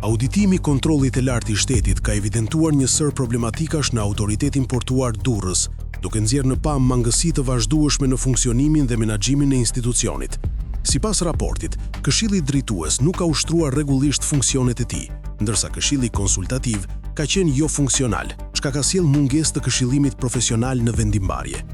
Auditimi kontrollit e lartë i shtetit ka evidentuar një sër problematikash në autoritetin portuar Durrës, duke nxjerrë në pam mangësi të vazhdueshme në funksionimin dhe menaxhimin e institucionit. Sipas raportit, Këshilli Drejtues nuk ka ushtruar rregullisht funksionet e tij, ndërsa Këshilli Konsultativ ka qenë jo funksional, çka ka sjellë mungesë të këshillimit profesional në vendimmarrje.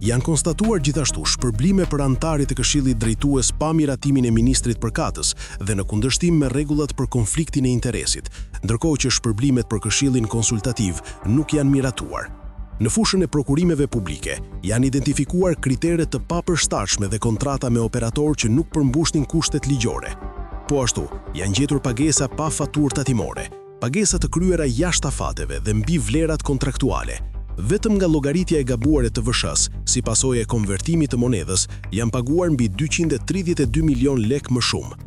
Janë konstatuar gjithashtu shpërblime për anëtarët e Këshillit Drejtues pa miratimin e ministrit përkatës dhe në kundërshtim me rregullat për konfliktin e interesit, ndërkohë që shpërblimet për Këshillin Konsultativ nuk janë miratuar. Në fushën e prokurimeve publike, janë identifikuar kritere të papërshtatshme dhe kontrata me operatorë që nuk përmbushnin kushtet ligjore. Po ashtu, janë gjetur pagesa pa faturë tatimore, pagesa të kryera jashtë afateve dhe mbi vlerat kontraktuale. Vetëm nga llogaritja e gabuar e TVSH-s, si pasojë e konvertimit të monedhës, janë paguar mbi 232 milion lek më shumë.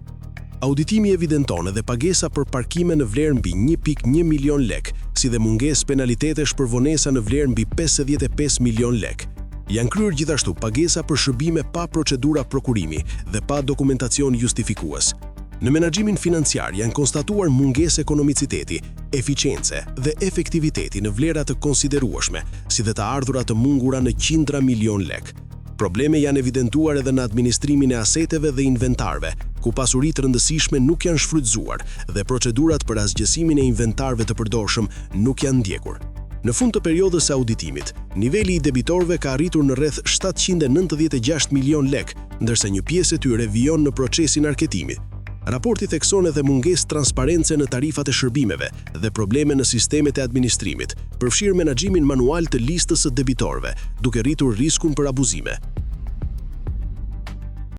Auditimi evidenton edhe pagesa për parkime në vlerë mbi 1.1 milion lek, si dhe mungesë penalitetesh për vonesa në vlerë mbi 55 milion lek. Janë kryer gjithashtu pagesa për shërbime pa procedura prokurimi dhe pa dokumentacion justifikues. Në menaxhimin financiar janë konstatuar mungesë ekonomiciteti, eficience dhe efektiviteti në vlera të konsiderueshme, si dhe të ardhura të mungura në qindra milion lek. Probleme janë evidentuar edhe në administrimin e aseteve dhe inventarve, ku pasuritë rëndësishme nuk janë shfrytzuar dhe procedurat për asgjësimin e inventarve të përdorshëm nuk janë ndjekur. Në fund të periudhës së auditimit, niveli i debitorëve ka arritur në rreth 796 milion lek, ndërsa një pjesë e tyre vijon në procesin arketimit. Raporti thekson edhe mungesë transparence në tarifat e shërbimeve dhe probleme në sistemet e administrimit, përfshirë menaxhimin manual të listës së debitorëve, duke rritur riskun për abuzime.